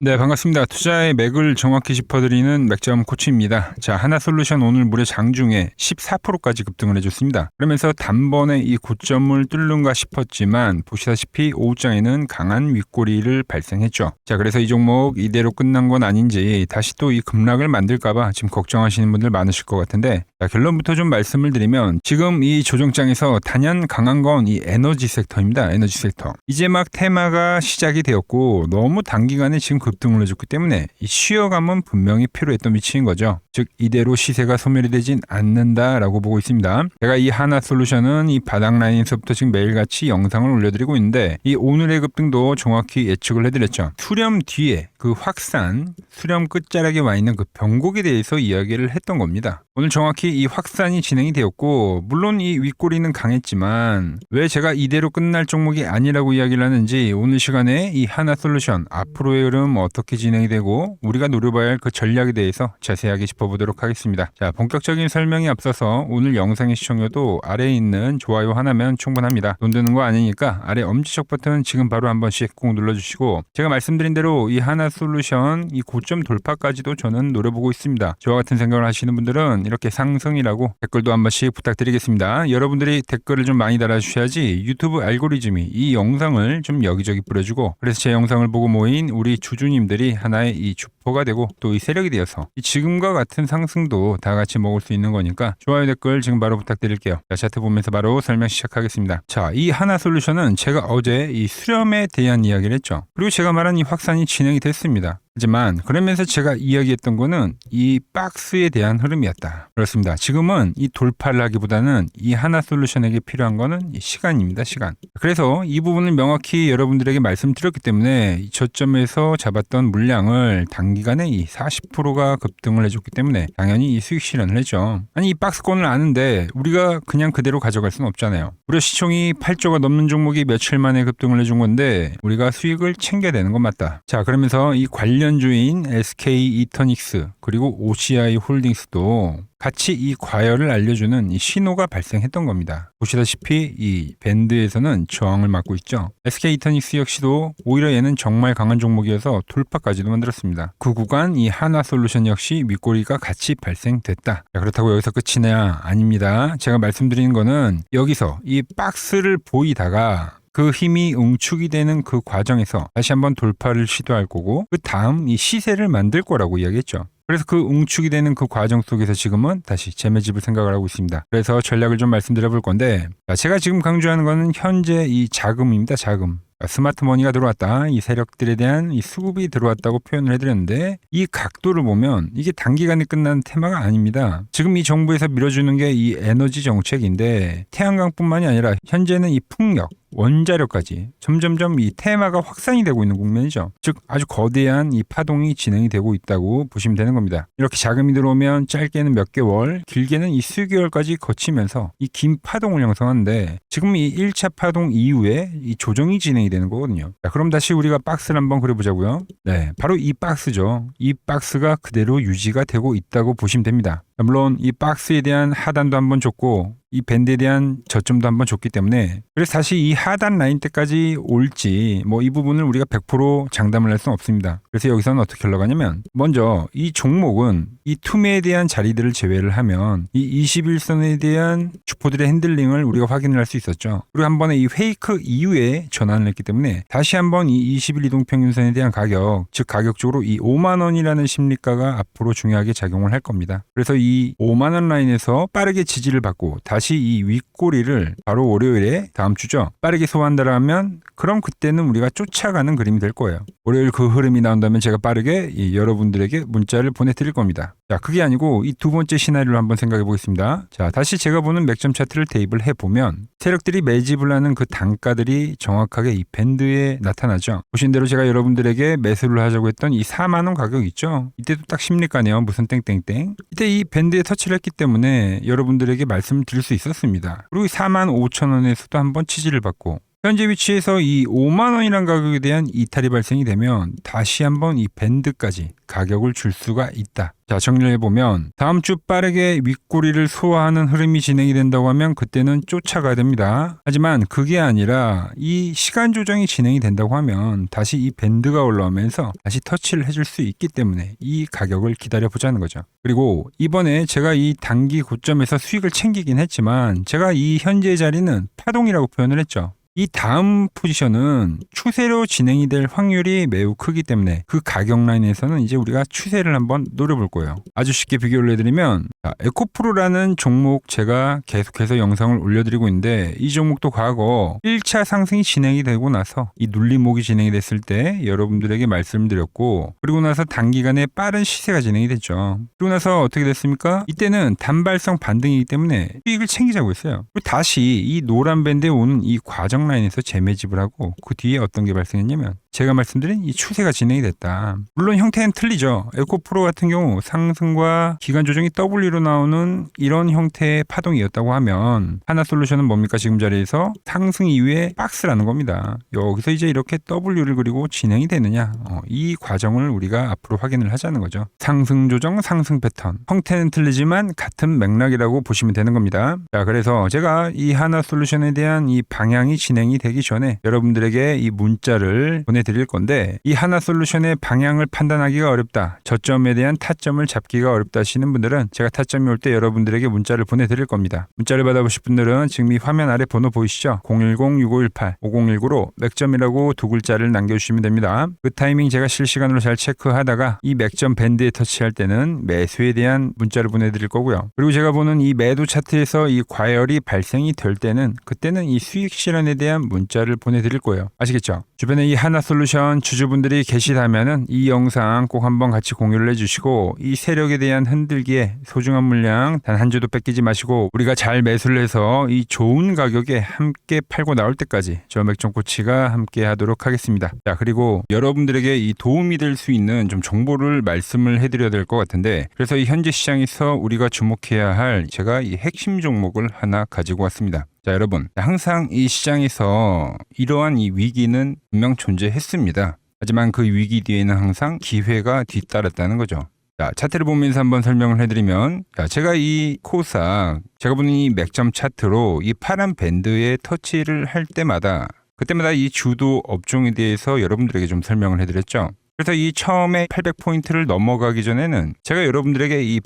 네, 반갑습니다. 투자의 맥을 정확히 짚어드리는 맥점 코치입니다. 자, 하나솔루션 오늘 무려 장중에 14%까지 급등을 해줬습니다. 그러면서 단번에 이 고점을 뚫는가 싶었지만 보시다시피 오후장에는 강한 윗꼬리를 발생했죠. 자, 그래서 이 종목 이대로 끝난 건 아닌지 다시 또 이 급락을 만들까봐 지금 걱정하시는 분들 많으실 것 같은데, 자, 결론부터 좀 말씀을 드리면 지금 이 조정장에서 단연 강한 건 이 에너지 섹터입니다. 에너지 섹터. 이제 막 테마가 시작이 되었고 너무 단기간에 지금 급등을 해줬기 때문에 이 쉬어감은 분명히 필요했던 위치인 거죠. 즉 이대로 시세가 소멸이 되진 않는다라고 보고 있습니다. 제가 이 하나솔루션은 이 바닥 라인에서부터 지금 매일같이 영상을 올려드리고 있는데 이 오늘의 급등도 정확히 예측을 해드렸죠. 수렴 뒤에 그 확산, 수렴 끝자락에 와 있는 그 변곡에 대해서 이야기를 했던 겁니다. 오늘 정확히 이 확산이 진행이 되었고 물론 이 윗꼬리는 강했지만 왜 제가 이대로 끝날 종목이 아니라고 이야기를 하는지 오늘 시간에 이 하나솔루션 앞으로의 흐름 어떻게 진행이 되고 우리가 노려봐야 할 그 전략에 대해서 자세하게 짚어보도록 하겠습니다. 자, 본격적인 설명에 앞서서 오늘 영상의 시청료도 아래에 있는 좋아요 하나면 충분합니다. 돈 드는 거 아니니까 아래 엄지척 버튼 지금 바로 한 번씩 꼭 눌러주시고 제가 말씀드린 대로 이 하나솔루션 이 고점 돌파까지도 저는 노려보고 있습니다. 저와 같은 생각을 하시는 분들은 이렇게 상승이라고 댓글도 한 번씩 부탁드리겠습니다. 여러분들이 댓글을 좀 많이 달아주셔야지 유튜브 알고리즘이 이 영상을 좀 여기저기 뿌려주고 그래서 제 영상을 보고 모인 우리 주주님들이 하나의 이 주포가 되고 또 이 세력이 되어서 이 지금과 같은 상승도 다 같이 먹을 수 있는 거니까 좋아요 댓글 지금 바로 부탁드릴게요. 자, 차트 보면서 바로 설명 시작하겠습니다. 자, 이 하나솔루션은 제가 어제 이 수렴에 대한 이야기를 했죠. 그리고 제가 말한 이 확산이 진행이 됐습니다. 하지만 그러면서 제가 이야기했던 거는 이 박스에 대한 흐름이었다. 그렇습니다. 지금은 이 돌파를 하기보다는 이 하나솔루션에게 필요한 거는 이 시간입니다. 시간. 그래서 이 부분을 명확히 여러분들에게 말씀드렸기 때문에 이 저점에서 잡았던 물량을 단기간에 이 40%가 급등을 해줬기 때문에 당연히 이 수익 실현을 했죠. 아니 이 박스권을 아는데 우리가 그냥 그대로 가져갈 수는 없잖아요. 무려 시총이 8조가 넘는 종목이 며칠 만에 급등을 해준 건데 우리가 수익을 챙겨야 되는 건 맞다. 자, 그러면서 이 관련주인 SK 이터닉스 그리고 OCI 홀딩스도 같이 이 과열을 알려주는 이 신호가 발생했던 겁니다. 보시다시피 이 밴드에서는 저항을 막고 있죠. SK 이터닉스 역시도 오히려 얘는 정말 강한 종목이어서 돌파까지도 만들었습니다. 그 구간 이 하나솔루션 역시 윗꼬리가 같이 발생됐다. 자, 그렇다고 여기서 끝이냐? 아닙니다. 제가 말씀드리는 거는 여기서 이 박스를 보이다가 그 힘이 응축이 되는 그 과정에서 다시 한번 돌파를 시도할 거고 그 다음 이 시세를 만들 거라고 이야기했죠. 그래서 그 응축이 되는 그 과정 속에서 지금은 다시 재매집을 생각을 하고 있습니다. 그래서 전략을 좀 말씀드려 볼 건데 제가 지금 강조하는 거는 현재 이 자금입니다. 자금. 스마트머니가 들어왔다. 이 세력들에 대한 이 수급이 들어왔다고 표현을 해드렸는데 이 각도를 보면 이게 단기간에 끝나는 테마가 아닙니다. 지금 이 정부에서 밀어주는 게 이 에너지 정책인데 태양광뿐만이 아니라 현재는 이 풍력, 원자력까지 점점점 이 테마가 확산이 되고 있는 국면이죠. 즉 아주 거대한 이 파동이 진행이 되고 있다고 보시면 되는 겁니다. 이렇게 자금이 들어오면 짧게는 몇 개월, 길게는 이 수개월까지 거치면서 이 긴 파동을 형성하는데 지금 이 1차 파동 이후에 이 조정이 진행이 되는 거거든요. 자, 그럼 다시 우리가 박스를 한번 그려보자고요. 네, 바로 이 박스죠. 이 박스가 그대로 유지가 되고 있다고 보시면 됩니다. 물론 이 박스에 대한 하단도 한번 줬고 이 밴드에 대한 저점도 한번 줬기 때문에 그래서 다시 이 하단 라인 때까지 올지 뭐 이 부분을 우리가 100% 장담을 할 수는 없습니다. 그래서 여기서는 어떻게 흘러가냐면 먼저 이 종목은 이 투매에 대한 자리들을 제외를 하면 이 21선에 대한 주포들의 핸들링을 우리가 확인을 할 수 있었죠. 그리고 한 번에 이 페이크 이후에 전환을 했기 때문에 다시 한번 이 20일 이동평균선에 대한 가격, 즉 가격적으로 이 5만 원이라는 심리가가 앞으로 중요하게 작용을 할 겁니다. 그래서 이 5만 원 라인에서 빠르게 지지를 받고 다시 이 윗꼬리를 바로 월요일에 다음 주죠. 빠르게 소화한다라면 그럼 그때는 우리가 쫓아가는 그림이 될 거예요. 월요일 그 흐름이 나온다면 제가 빠르게 여러분들에게 문자를 보내드릴 겁니다. 자, 그게 아니고 이 두 번째 시나리오를 한번 생각해 보겠습니다. 자, 다시 제가 보는 맥점 차트를 대입을 해보면 세력들이 매집을 하는 그 단가들이 정확하게 이 밴드에 나타나죠. 보신 대로 제가 여러분들에게 매수를 하자고 했던 이 4만 원 가격 있죠. 이때도 딱 심리가네요. 무슨 땡땡땡. 이때 이 밴드에 터치를 했기 때문에 여러분들에게 말씀드릴 수 있었습니다. 그리고 4만 5천 원에서도 한번 치지를 받고 현재 위치에서 이 5만 원이라는 가격에 대한 이탈이 발생이 되면 다시 한번 이 밴드까지 가격을 줄 수가 있다. 자, 정리를 해보면 다음 주 빠르게 윗꼬리를 소화하는 흐름이 진행이 된다고 하면 그때는 쫓아가야 됩니다. 하지만 그게 아니라 이 시간 조정이 진행이 된다고 하면 다시 이 밴드가 올라오면서 다시 터치를 해줄 수 있기 때문에 이 가격을 기다려보자는 거죠. 그리고 이번에 제가 이 단기 고점에서 수익을 챙기긴 했지만 제가 이 현재 자리는 파동이라고 표현을 했죠. 이 다음 포지션은 추세로 진행이 될 확률이 매우 크기 때문에 그 가격 라인에서는 이제 우리가 추세를 한번 노려볼 거예요. 아주 쉽게 비교를 해드리면 에코프로라는 종목 제가 계속해서 영상을 올려드리고 있는데 이 종목도 과거 1차 상승이 진행이 되고 나서 이 눌림목이 진행이 됐을 때 여러분들에게 말씀드렸고 그리고 나서 단기간에 빠른 시세가 진행이 됐죠. 그리고 나서 어떻게 됐습니까? 이때는 단발성 반등이기 때문에 수익을 챙기자고 했어요. 그리고 다시 이 노란 밴드에 오는 이 과정 라인에서 재매집을 하고 그 뒤에 어떤 게 발생했냐면 제가 말씀드린 이 추세가 진행이 됐다. 물론 형태는 틀리죠. 에코프로 같은 경우 상승과 기간 조정이 W로 나오는 이런 형태의 파동이었다고 하면 하나솔루션은 뭡니까? 지금 자리에서 상승 이후에 박스라는 겁니다. 여기서 이제 이렇게 W를 그리고 진행이 되느냐 이 과정을 우리가 앞으로 확인을 하자는 거죠. 상승 조정, 상승 패턴 형태는 틀리지만 같은 맥락이라고 보시면 되는 겁니다. 자, 그래서 제가 이 하나솔루션에 대한 이 방향이 진행이 되기 전에 여러분들에게 이 문자를 보내드릴 건데 이 하나솔루션의 방향을 판단하기가 어렵다. 저점에 대한 타점을 잡기가 어렵다 하시는 분들은 제가 타점이 올 때 여러분들에게 문자를 보내드릴 겁니다. 문자를 받아보실 분들은 지금 이 화면 아래 번호 보이시죠? 010-6518-5019로 맥점이라고 두 글자를 남겨주시면 됩니다. 그 타이밍 제가 실시간으로 잘 체크하다가 이 맥점 밴드에 터치할 때는 매수에 대한 문자를 보내드릴 거고요. 그리고 제가 보는 이 매도 차트에서 이 과열이 발생이 될 때는 그때는 이 수익 실현에 대한 문자를 보내드릴 거예요. 아시겠죠? 주변에 이 하나솔루션 주주분들이 계시다면은 이 영상 꼭 한번 같이 공유를 해주시고 이 세력에 대한 흔들기에 소중한 물량 단 한 주도 뺏기지 마시고 우리가 잘 매수를 해서 이 좋은 가격에 함께 팔고 나올 때까지 저 맥점코치가 함께 하도록 하겠습니다. 자, 그리고 여러분들에게 이 도움이 될 수 있는 좀 정보를 말씀을 해드려야 될 것 같은데 그래서 이 현재 시장에서 우리가 주목해야 할 제가 이 핵심 종목을 하나 가지고 왔습니다. 자, 여러분 항상 이 시장에서 이러한 이 위기는 분명 존재했습니다. 하지만 그 위기 뒤에는 항상 기회가 뒤따랐다는 거죠. 자, 차트를 보면서 한번 설명을 해드리면 제가 이 코스닥 제가 보는 이 맥점 차트로 이 파란 밴드에 터치를 할 때마다 그때마다 이 주도 업종에 대해서 여러분들에게 좀 설명을 해드렸죠. 그래서 이 처음에 800포인트를 넘어가기 전에는 제가 여러분들에게 이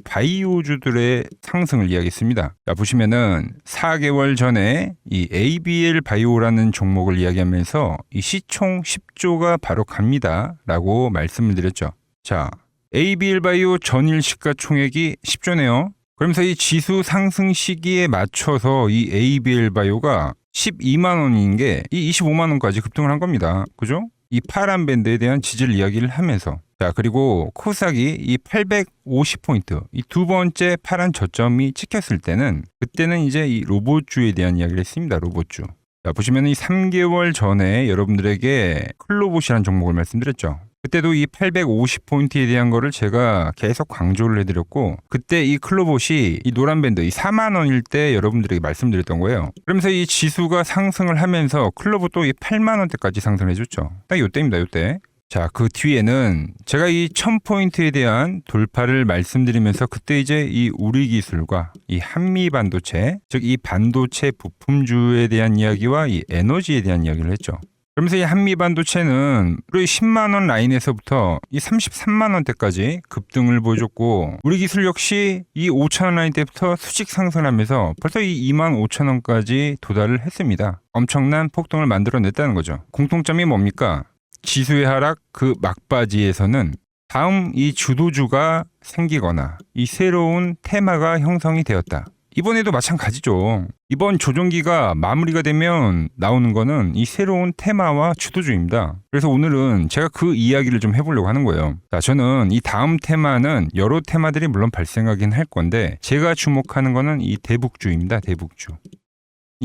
바이오주들의 상승을 이야기했습니다. 자, 보시면은 4개월 전에 이 ABL 바이오라는 종목을 이야기하면서 이 시총 10조가 바로 갑니다 라고 말씀을 드렸죠. 자, ABL 바이오 전일 시가총액이 10조네요. 그러면서 이 지수 상승 시기에 맞춰서 이 ABL 바이오가 12만 원인 게 이 25만 원까지 급등을 한 겁니다. 그죠? 이 파란 밴드에 대한 지지를 이야기를 하면서 자, 그리고 코스닥이 이 850포인트 이 두 번째 파란 저점이 찍혔을 때는 그때는 이제 이 로봇주에 대한 이야기를 했습니다. 로봇주. 자, 보시면 이 3개월 전에 여러분들에게 클로봇이라는 종목을 말씀드렸죠. 그때도 이 850포인트에 대한 거를 제가 계속 강조를 해드렸고 그때 이 클로봇이 이 노란 밴드 이 4만 원일 때 여러분들에게 말씀드렸던 거예요. 그러면서 이 지수가 상승을 하면서 클로봇도 이 8만 원대까지 상승해줬죠. 딱 요때입니다. 요때. 자, 그 뒤에는 제가 이 1000포인트에 대한 돌파를 말씀드리면서 그때 이제 이 우리기술과 이 한미반도체 즉 이 반도체 부품주에 대한 이야기와 이 에너지에 대한 이야기를 했죠. 그러면서 이 한미반도체는 우리 10만 원 라인에서부터 이 33만 원대까지 급등을 보여줬고 우리 기술 역시 이 5천 원 라인 때부터 수직 상승하면서 벌써 이 2만 5천 원까지 도달을 했습니다. 엄청난 폭등을 만들어냈다는 거죠. 공통점이 뭡니까? 지수의 하락 그 막바지에서는 다음 이 주도주가 생기거나 이 새로운 테마가 형성이 되었다. 이번에도 마찬가지죠. 이번 조정기가 마무리가 되면 나오는 거는 이 새로운 테마와 주도주입니다. 그래서 오늘은 제가 그 이야기를 좀 해보려고 하는 거예요. 자, 저는 이 다음 테마는 여러 테마들이 물론 발생하긴 할 건데 제가 주목하는 거는 이 대북주입니다. 대북주.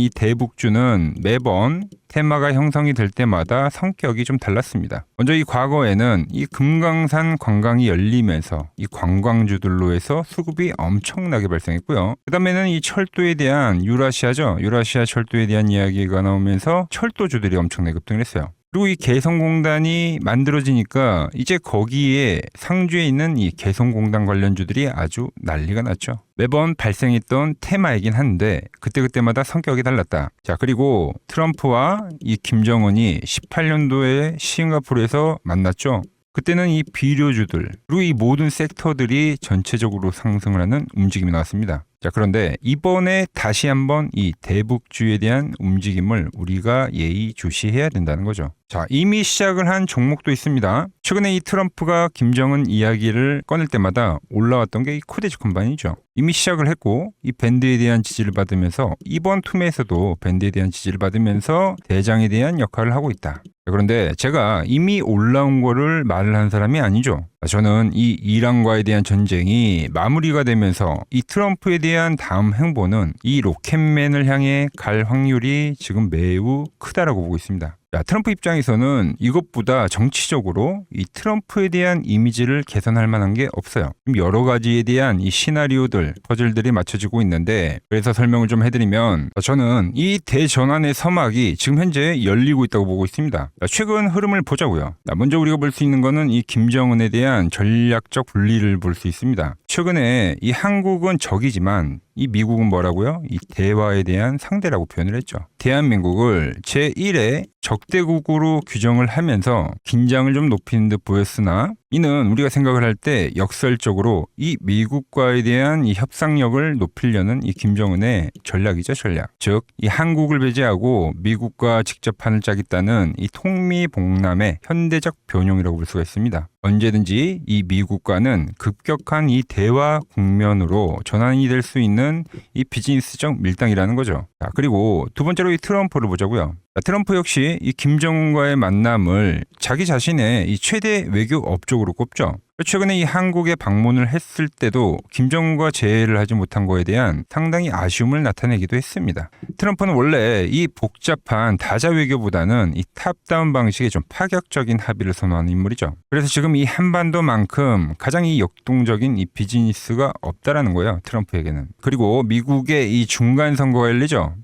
이 대북주는 매번 테마가 형성이 될 때마다 성격이 좀 달랐습니다. 먼저 이 과거에는 이 금강산 관광이 열리면서 이 관광주들로 해서 수급이 엄청나게 발생했고요. 그 다음에는 이 철도에 대한 유라시아죠. 유라시아 철도에 대한 이야기가 나오면서 철도주들이 엄청나게 급등을 했어요. 그리고 이 개성공단이 만들어지니까 이제 거기에 상주에 있는 이 개성공단 관련주들이 아주 난리가 났죠. 매번 발생했던 테마이긴 한데 그때그때마다 성격이 달랐다. 자, 그리고 트럼프와 이 김정은이 18년도에 싱가포르에서 만났죠. 그때는 이 비료주들 그리고 이 모든 섹터들이 전체적으로 상승을 하는 움직임이 나왔습니다. 자, 그런데 이번에 다시 한번 이 대북주에 대한 움직임을 우리가 예의주시해야 된다는 거죠. 자, 이미 시작을 한 종목도 있습니다. 최근에 이 트럼프가 김정은 이야기를 꺼낼 때마다 올라왔던 게 이 코데지 컴바인이죠. 이미 시작을 했고 이 밴드에 대한 지지를 받으면서 이번 투매에서도 밴드에 대한 지지를 받으면서 대장에 대한 역할을 하고 있다. 그런데 제가 이미 올라온 거를 말을 한 사람이 아니죠. 저는 이 이란과에 대한 전쟁이 마무리가 되면서 이 트럼프에 대한 다음 행보는 이 로켓맨을 향해 갈 확률이 지금 매우 크다라고 보고 있습니다. 자, 트럼프 입장에서는 이것보다 정치적으로 이 트럼프에 대한 이미지를 개선할 만한 게 없어요. 여러 가지에 대한 이 시나리오들, 퍼즐들이 맞춰지고 있는데 그래서 설명을 좀 해드리면 저는 이 대전환의 서막이 지금 현재 열리고 있다고 보고 있습니다. 최근 흐름을 보자고요. 먼저 우리가 볼 수 있는 거는 이 김정은에 대한 전략적 분리를 볼 수 있습니다. 최근에 이 한국은 적이지만 이 미국은 뭐라고요? 이 대화에 대한 상대라고 표현을 했죠. 대한민국을 제1의 적대국으로 규정을 하면서 긴장을 좀 높이는 듯 보였으나 이는 우리가 생각을 할 때 역설적으로 이 미국과에 대한 이 협상력을 높이려는 이 김정은의 전략이죠, 전략. 즉, 이 한국을 배제하고 미국과 직접 판을 짜겠다는 이 통미봉남의 현대적 변형이라고 볼 수가 있습니다. 언제든지 이 미국과는 급격한 이 대화 국면으로 전환이 될 수 있는 이 비즈니스적 밀당이라는 거죠. 자, 그리고 두 번째로 이 트럼프를 보자고요. 트럼프 역시 이 김정은과의 만남을 자기 자신의 이 최대 외교 업적으로 꼽죠. 최근에 이 한국에 방문을 했을 때도 김정은과 재회를 하지 못한 거에 대한 상당히 아쉬움을 나타내기도 했습니다. 트럼프는 원래 이 복잡한 다자 외교보다는 이 탑다운 방식의 좀 파격적인 합의를 선호하는 인물이죠. 그래서 지금 이 한반도만큼 가장 이 역동적인 이 비즈니스가 없다라는 거예요, 트럼프에게는. 그리고 미국의 이 중간 선거가 열리죠.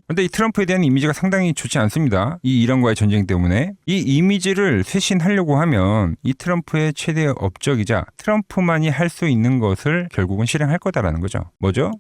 그런데 이 트럼프에 대한 이미지가 상당히 좋지 않습니다. 이 이란과의 전쟁 때문에. 이 이미지를 쇄신하려고 하면 이 트럼프의 최대 업적이자 트럼프만이 할 수 있는 것을 결국은 실행할 거다라는 거죠. 뭐죠?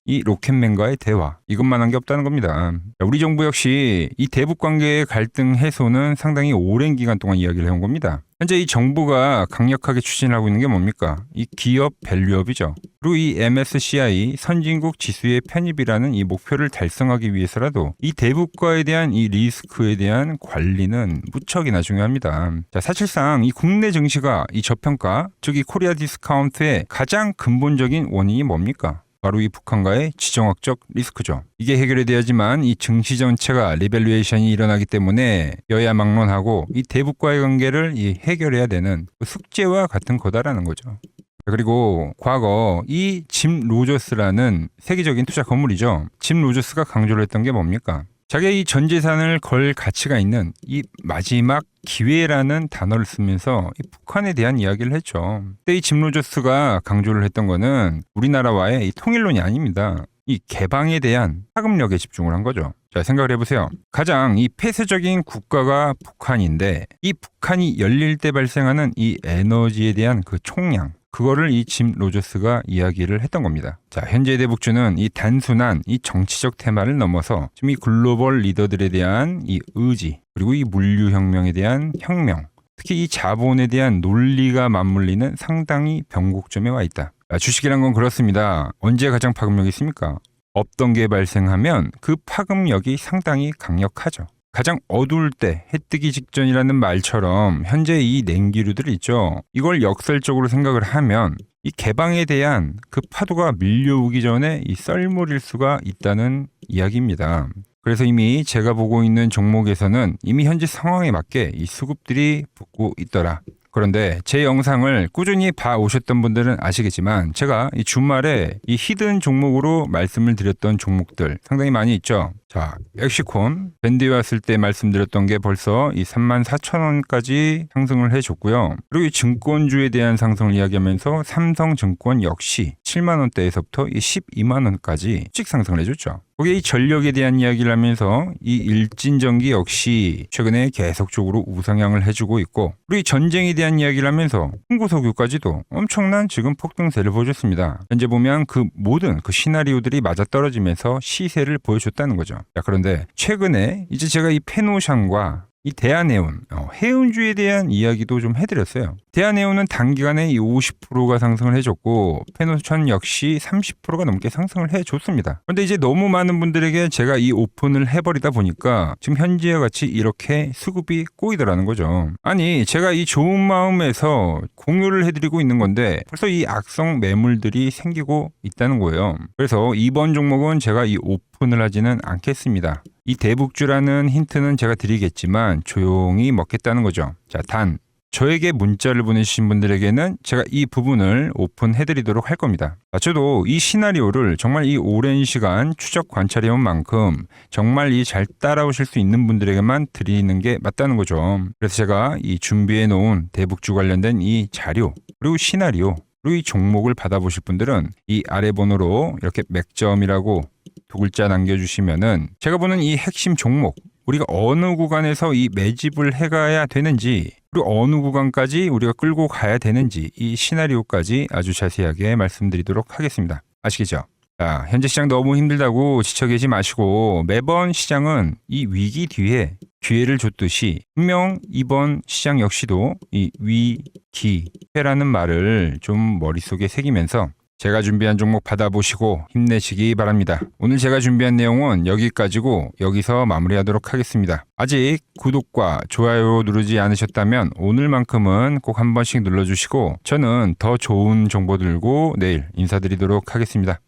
이 로켓맨과의 대화. 이것만 한 게 없다는 겁니다. 우리 정부 역시 이 대북 관계의 갈등 해소는 상당히 오랜 기간 동안 이야기를 해온 겁니다. 현재 이 정부가 강력하게 추진하고 있는 게 뭡니까? 이 기업 밸류업이죠. 그리고 이 MSCI 선진국 지수의 편입이라는 이 목표를 달성하기 위해서라도 이 대북과에 대한 이 리스크에 대한 관리는 무척이나 중요합니다. 자, 사실상 이 국내 증시가 이 저평가, 즉 이 코리아 디스카운트의 가장 근본적인 원인이 뭡니까? 바로 이 북한과의 지정학적 리스크죠. 이게 해결이 돼야지만 이 증시 전체가 리밸류에이션이 일어나기 때문에 여야 막론하고 이 대북과의 관계를 이 해결해야 되는 숙제와 같은 거다라는 거죠. 그리고 과거 이 짐 로저스라는 세계적인 투자 건물이죠. 짐 로저스가 강조를 했던 게 뭡니까? 자기의 이 전 재산을 걸 가치가 있는 이 마지막 기회라는 단어를 쓰면서 이 북한에 대한 이야기를 했죠. 그때 이 짐 로저스가 강조를 했던 거는 우리나라와의 이 통일론이 아닙니다. 이 개방에 대한 파급력에 집중을 한 거죠. 자, 생각을 해보세요. 가장 이 폐쇄적인 국가가 북한인데 이 북한이 열릴 때 발생하는 이 에너지에 대한 그 총량, 그거를 이 짐 로저스가 이야기를 했던 겁니다. 자, 현재 대북주는 이 단순한 이 정치적 테마를 넘어서 지금 이 글로벌 리더들에 대한 이 의지, 그리고 이 물류혁명에 대한 혁명, 특히 이 자본에 대한 논리가 맞물리는 상당히 변곡점에 와 있다. 주식이란 건 그렇습니다. 언제 가장 파급력이 있습니까? 없던 게 발생하면 그 파급력이 상당히 강력하죠. 가장 어두울 때, 해 뜨기 직전이라는 말처럼 현재 이 냉기류들 있죠. 이걸 역설적으로 생각을 하면 이 개방에 대한 그 파도가 밀려오기 전에 이 썰물일 수가 있다는 이야기입니다. 그래서 이미 제가 보고 있는 종목에서는 이미 현재 상황에 맞게 이 수급들이 붙고 있더라. 그런데 제 영상을 꾸준히 봐오셨던 분들은 아시겠지만 제가 이 주말에 이 히든 종목으로 말씀을 드렸던 종목들 상당히 많이 있죠. 자, 엑시콘 밴드에 왔을 때 말씀드렸던 게 벌써 이 34,000원까지 상승을 해줬고요. 그리고 이 증권주에 대한 상승을 이야기하면서 삼성증권 역시 7만 원대에서부터 이 12만 원까지 일찍 상승을 해줬죠. 거기에 이 전력에 대한 이야기를 하면서 이 일진전기 역시 최근에 계속적으로 우상향을 해주고 있고, 그리고 이 전쟁에 대한 이야기를 하면서 홍보석유까지도 엄청난 지금 폭등세를 보여줬습니다. 현재 보면 그 모든 그 시나리오들이 맞아떨어지면서 시세를 보여줬다는 거죠. 자, 그런데 최근에 이제 제가 이 페노샹과 이 대한해운, 해운주에 대한 이야기도 좀 해드렸어요. 대한해운은 단기간에 이 50%가 상승을 해줬고, 페노션 역시 30%가 넘게 상승을 해줬습니다. 그런데 이제 너무 많은 분들에게 제가 이 오픈을 해버리다 보니까 지금 현재와 같이 이렇게 수급이 꼬이더라는 거죠. 아니, 제가 이 좋은 마음에서 공유를 해드리고 있는 건데 벌써 이 악성 매물들이 생기고 있다는 거예요. 그래서 이번 종목은 제가 이 오픈을 하지는 않겠습니다. 이 대북주라는 힌트는 제가 드리겠지만 조용히 먹겠다는 거죠. 자, 단 저에게 문자를 보내주신 분들에게는 제가 이 부분을 오픈해드리도록 할 겁니다. 저도 이 시나리오를 정말 이 오랜 시간 추적 관찰해온 만큼 정말 이 잘 따라오실 수 있는 분들에게만 드리는 게 맞다는 거죠. 그래서 제가 이 준비해놓은 대북주 관련된 이 자료 그리고 시나리오 그리고 이 종목을 받아보실 분들은 이 아래 번호로 이렇게 맥점이라고 두 글자 남겨주시면은 제가 보는 이 핵심 종목, 우리가 어느 구간에서 이 매집을 해가야 되는지, 그리고 어느 구간까지 우리가 끌고 가야 되는지 이 시나리오까지 아주 자세하게 말씀드리도록 하겠습니다. 아시겠죠? 자, 현재 시장 너무 힘들다고 지쳐 계시 마시고 매번 시장은 이 위기 뒤에 기회를 줬듯이 분명 이번 시장 역시도 이 위기회라는 말을 좀 머릿속에 새기면서 제가 준비한 종목 받아보시고 힘내시기 바랍니다. 오늘 제가 준비한 내용은 여기까지고 여기서 마무리하도록 하겠습니다. 아직 구독과 좋아요 누르지 않으셨다면 오늘만큼은 꼭 한 번씩 눌러주시고 저는 더 좋은 정보 들고 내일 인사드리도록 하겠습니다.